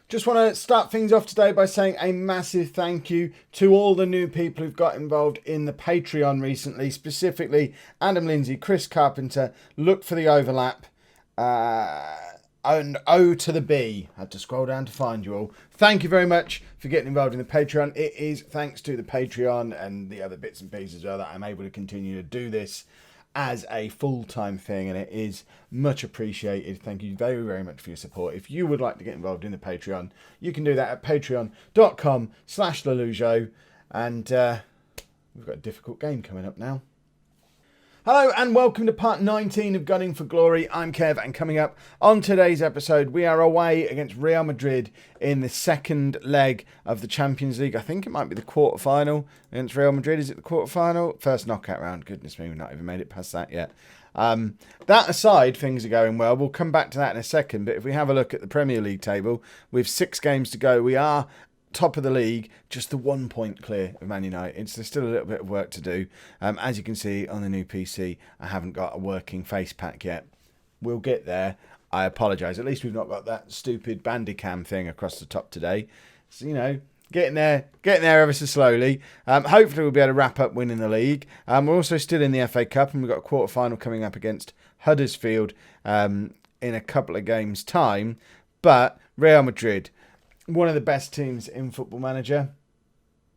Just want to start things off today by saying a massive thank you to all the new people who've got involved in the Patreon recently, specifically Adam Lindsay, Chris Carpenter, Look for the Overlap, and O to the B. I had to scroll down to find you all. Thank you very much for getting involved in the Patreon. It is thanks to the Patreon and the other bits and pieces as well that I'm able to continue to do this as a full-time thing, and it is much appreciated. Thank you very, very much for your support. If you would like to get involved in the Patreon, you can do that at patreon.com/lollujo. And we've got a difficult game coming up now. Hello and welcome to part 19 of Gunning for Glory. I'm Kev, and coming up on today's episode, we are away against Real Madrid in the second leg of the Champions League. I think it might be the quarter-final against Real Madrid. Is it the quarter-final? First knockout round. Goodness me, we've not even made it past that yet. That aside, things are going well. We'll come back to that in a second, but if we have a look at the Premier League table, with 6 games to go, we are top of the league, just the 1 point clear of Man United. So there's still a little bit of work to do. As you can see on the new PC, I haven't got a working face pack yet. We'll get there. I apologise. At least we've not got that stupid Bandicam thing across the top today. So, you know, getting there ever so slowly. Hopefully we'll be able to wrap up winning the league. We're also still in the FA Cup, and we've got a quarter-final coming up against Huddersfield in a couple of games' time. But Real Madrid, one of the best teams in Football Manager,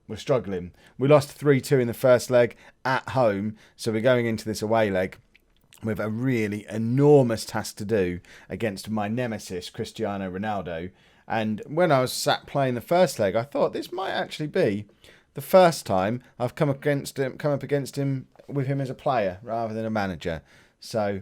we're struggling. We lost 3-2 in the first leg at home, so we're going into this away leg with a really enormous task to do against my nemesis, Cristiano Ronaldo. And when I was sat playing the first leg, I thought this might actually be the first time I've come up against him with him as a player rather than a manager. So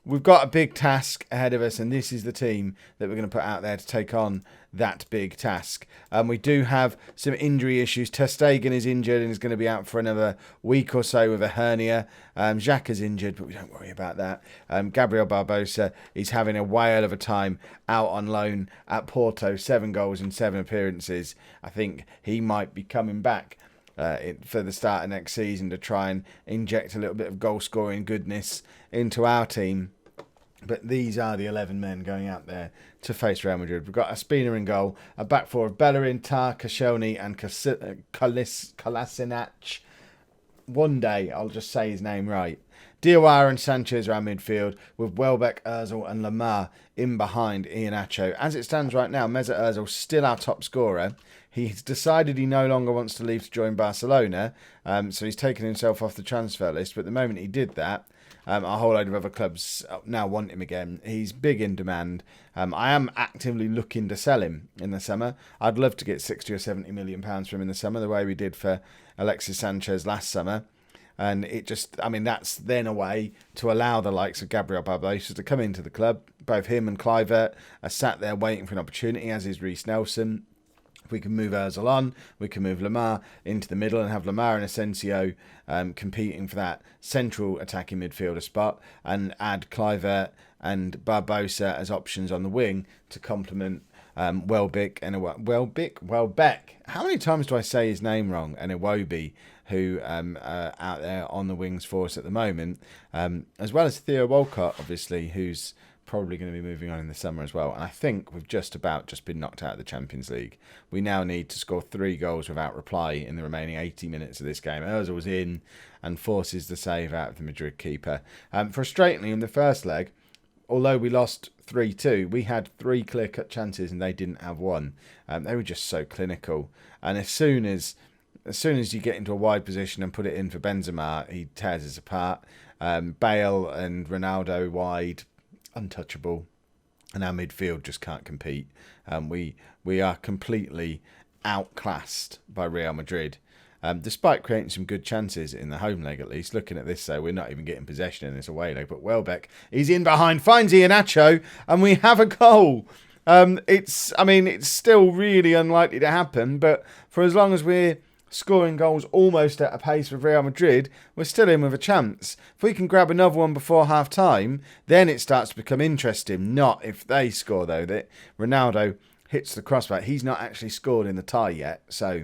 we've got a big task ahead of us, and this is the team that we're going to put out there to take on that big task. We do have some injury issues. Ter Stegen is injured and is going to be out for another week or so with a hernia. Xhaka's injured, but we don't worry about that. Gabriel Barbosa is having a whale of a time out on loan at Porto. 7 goals in 7 appearances. I think he might be coming back for the start of next season to try and inject a little bit of goal-scoring goodness into our team. But these are the 11 men going out there to face Real Madrid. We've got Ospina in goal, a back four of Bellerin, Tar, Koscielny and Kolasinac. One day I'll just say his name right. Diawara and Sanchez are our midfield, with Welbeck, Ozil and Lamar in behind Iheanacho. As it stands right now, Mesut Ozil still our top scorer. He's decided he no longer wants to leave to join Barcelona, so he's taken himself off the transfer list. But the moment he did that, a whole load of other clubs now want him again. He's big in demand. I am actively looking to sell him in the summer. I'd love to get 60 or 70 million pounds from him in the summer, the way we did for Alexis Sanchez last summer. And that's then a way to allow the likes of Gabriel Barbosa to come into the club. Both him and Kluivert are sat there waiting for an opportunity, as is Reece Nelson. If we can move Ozil on, we can move Lamar into the middle and have Lamar and Asensio competing for that central attacking midfielder spot, and add Kluivert and Barbosa as options on the wing to complement Welbeck. How many times do I say his name wrong? And Iwobi, who are out there on the wings for us at the moment, as well as Theo Walcott, obviously, who's probably going to be moving on in the summer as well. And I think we've just been knocked out of the Champions League. We now need to score 3 goals without reply in the remaining 80 minutes of this game. Ozil was in and forces the save out of the Madrid keeper. Frustratingly, in the first leg, although we lost 3-2, we had 3 clear-cut chances and they didn't have one. They were just so clinical. And as soon as you get into a wide position and put it in for Benzema, he tears us apart. Bale and Ronaldo wide, untouchable, and our midfield just can't compete. We are completely outclassed by Real Madrid, despite creating some good chances in the home leg. At least looking at this, though, we're not even getting possession in this away leg. But Welbeck, he's in behind, finds Iheanacho, and we have a goal. It's still really unlikely to happen, but for as long as we're scoring goals almost at a pace with Real Madrid, we're still in with a chance. If we can grab another one before half-time, then it starts to become interesting. Not if they score, though. That Ronaldo hits the crossbar. He's not actually scored in the tie yet, so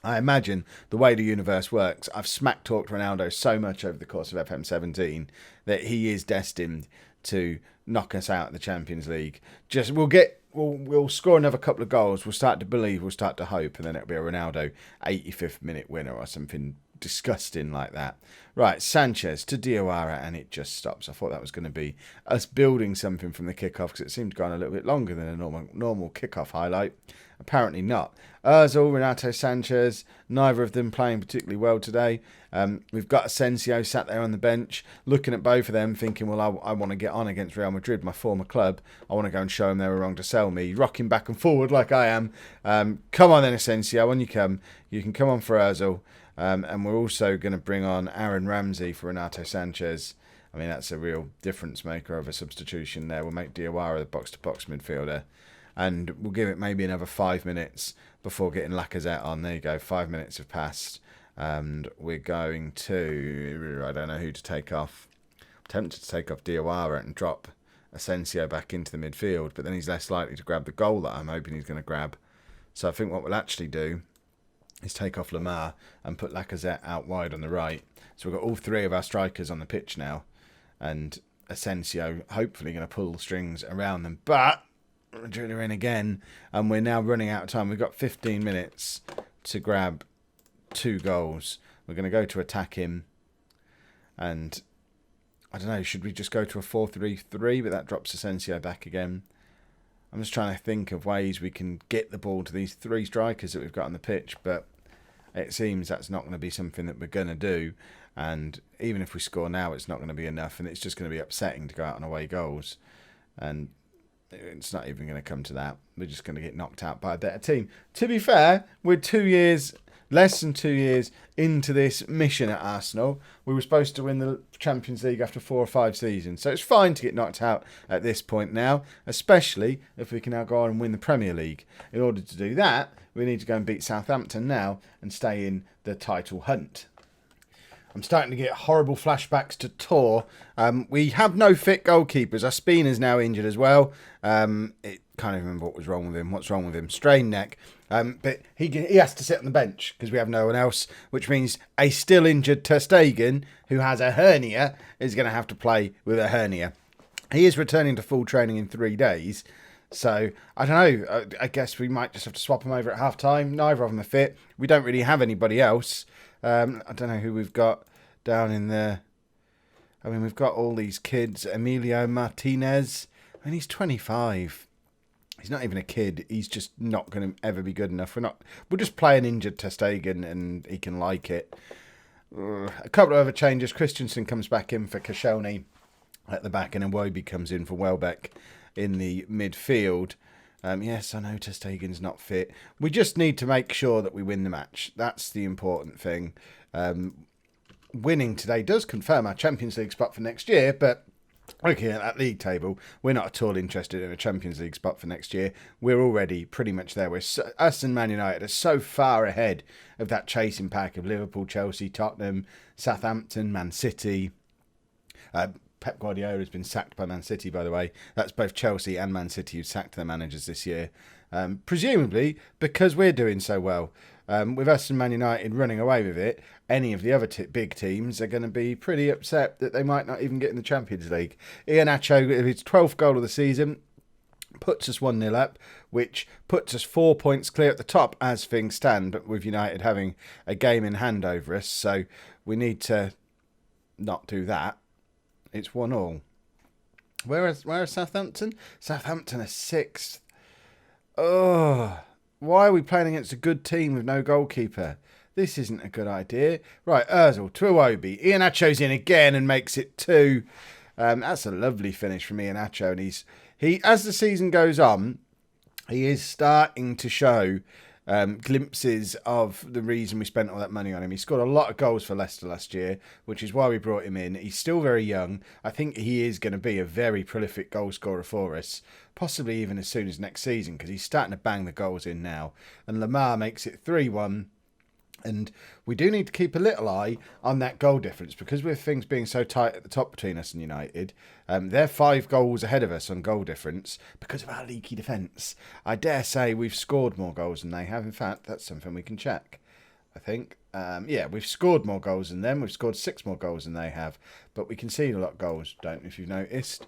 I imagine the way the universe works, I've smack-talked Ronaldo so much over the course of FM17 that he is destined to knock us out of the Champions League. We'll get we'll score another couple of goals. We'll start to believe. We'll start to hope, and then it'll be a Ronaldo 85th minute winner or something disgusting like that. Right, Sanchez to Diawara, and it just stops. I thought that was going to be us building something from the kickoff because it seemed to go on a little bit longer than a normal kickoff highlight. Apparently not. Ozil, Renato Sanchez, neither of them playing particularly well today. We've got Asensio sat there on the bench, looking at both of them, thinking, well, I want to get on against Real Madrid, my former club. I want to go and show them they were wrong to sell me. Rocking back and forward like I am. Come on then, Asensio, when you come. You can come on for Ozil. And we're also going to bring on Aaron Ramsey for Renato Sanchez. I mean, that's a real difference maker of a substitution there. We'll make Diawara the box-to-box midfielder. And we'll give it maybe another 5 minutes before getting Lacazette on. There you go, 5 minutes have passed. And we're going to... I don't know who to take off. I'm tempted to take off Diawara and drop Asensio back into the midfield. But then he's less likely to grab the goal that I'm hoping he's going to grab. So I think what we'll actually do is take off Lamar and put Lacazette out wide on the right. So we've got all three of our strikers on the pitch now. And Asensio hopefully going to pull the strings around them. But Madrid are in again, and we're now running out of time. We've got 15 minutes to grab 2 goals. We're going to go to attack him. And I don't know, should we just go to a 4-3-3? But that drops Asensio back again. I'm just trying to think of ways we can get the ball to these 3 strikers that we've got on the pitch, but it seems that's not going to be something that we're going to do. And even if we score now, it's not going to be enough, and it's just going to be upsetting to go out on away goals. And it's not even going to come to that. We're just going to get knocked out by a better team. To be fair, we're less than 2 years into this mission at Arsenal. We were supposed to win the Champions League after 4 or 5 seasons. So it's fine to get knocked out at this point now, especially if we can now go on and win the Premier League. In order to do that, we need to go and beat Southampton now and stay in the title hunt. I'm starting to get horrible flashbacks to Tor. We have no fit goalkeepers. Ospina's now injured as well. Can't even remember what was wrong with him. What's wrong with him? Strained neck. But he has to sit on the bench because we have no one else, which means a still injured Ter Stegen, who has a hernia, is going to have to play with a hernia. He is returning to full training in 3 days. So, I don't know. I guess we might just have to swap them over at half-time. Neither of them are fit. We don't really have anybody else. I don't know who we've got down in there. I mean, we've got all these kids. Emilio Martinez. I mean, he's 25. He's not even a kid. He's just not going to ever be good enough. We'll just play an injured Ter Stegen and he can like it. A couple of other changes. Christensen comes back in for Koscielny at the back, and then Iwobi comes in for Welbeck in the midfield. Yes, I know Ter Stegen's not fit. We just need to make sure that we win the match. That's the important thing. Winning today does confirm our Champions League spot for next year, but looking at that league table, we're not at all interested in a Champions League spot for next year. We're already pretty much there. Us and Man United are so far ahead of that chasing pack of Liverpool, Chelsea, Tottenham, Southampton, Man City. Pep Guardiola has been sacked by Man City, by the way. That's both Chelsea and Man City who sacked their managers this year. Presumably because we're doing so well. With us and Man United running away with it, any of the other big teams are going to be pretty upset that they might not even get in the Champions League. Iheanacho, his 12th goal of the season, puts us 1-0 up, which puts us 4 points clear at the top as things stand, but with United having a game in hand over us, so we need to not do that. It's 1-1. Where is Southampton? Southampton are 6th. Oh, why are we playing against a good team with no goalkeeper? This isn't a good idea. Right, Ozil to Iwobi. Iheanacho's in again and makes it 2. That's a lovely finish from Iheanacho, and he as the season goes on, he is starting to show glimpses of the reason we spent all that money on him. He scored a lot of goals for Leicester last year, which is why we brought him in. He's still very young. I think he is going to be a very prolific goal scorer for us, possibly even as soon as next season, because he's starting to bang the goals in now. And Lamar makes it 3-1. And we do need to keep a little eye on that goal difference, because with things being so tight at the top between us and United, they're 5 goals ahead of us on goal difference because of our leaky defence. I dare say we've scored more goals than they have. In fact, that's something we can check, I think. We've scored more goals than them. We've scored 6 more goals than they have. But we concede a lot of goals, don't know if you've noticed.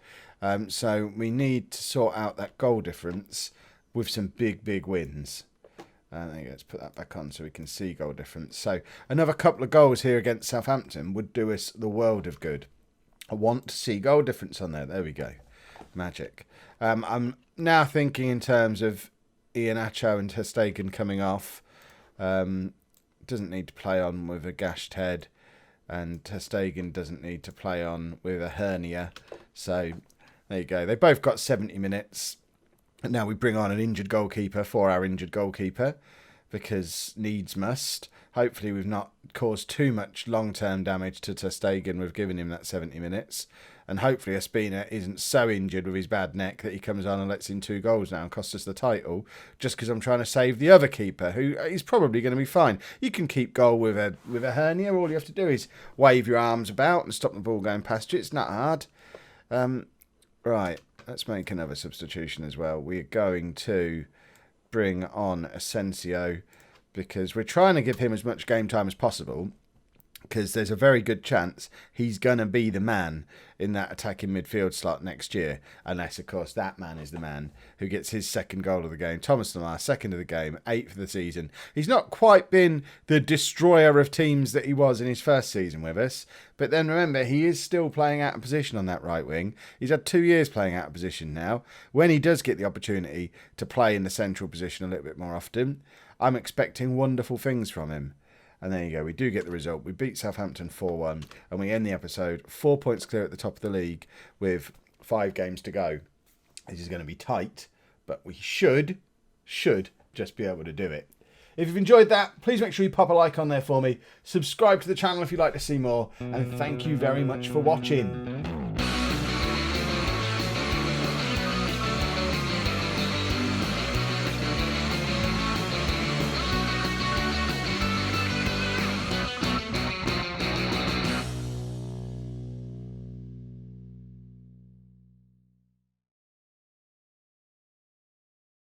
So we need to sort out that goal difference. with some big wins. There you go, let's put that back on so we can see goal difference. So another couple of goals here against Southampton would do us the world of good. I want to see goal difference on there. There we go. Magic. I'm now thinking in terms of Iheanacho and Ter Stegen coming off. Doesn't need to play on with a gashed head. And Ter Stegen doesn't need to play on with a hernia. So there you go. They both got 70 minutes. And now we bring on an injured goalkeeper for our injured goalkeeper, because needs must. Hopefully we've not caused too much long-term damage to Ter Stegen with giving him that 70 minutes. And hopefully Ospina isn't so injured with his bad neck that he comes on and lets in 2 goals now and costs us the title, just because I'm trying to save the other keeper, who is probably going to be fine. You can keep goal with a hernia. All you have to do is wave your arms about and stop the ball going past you. It's not hard. Right. Let's make another substitution as well. We're going to bring on Asensio, because we're trying to give him as much game time as possible, because there's a very good chance he's going to be the man in that attacking midfield slot next year, unless, of course, that man is the man who gets his second goal of the game. Thomas Lemar, second of the game, 8th of the season. He's not quite been the destroyer of teams that he was in his first season with us, but then remember, he is still playing out of position on that right wing. He's had 2 years playing out of position now. When he does get the opportunity to play in the central position a little bit more often, I'm expecting wonderful things from him. And there you go, we do get the result. We beat Southampton 4-1, and we end the episode 4 points clear at the top of the league with 5 games to go. This is going to be tight, but we should just be able to do it. If you've enjoyed that, please make sure you pop a like on there for me. Subscribe to the channel if you'd like to see more, and thank you very much for watching.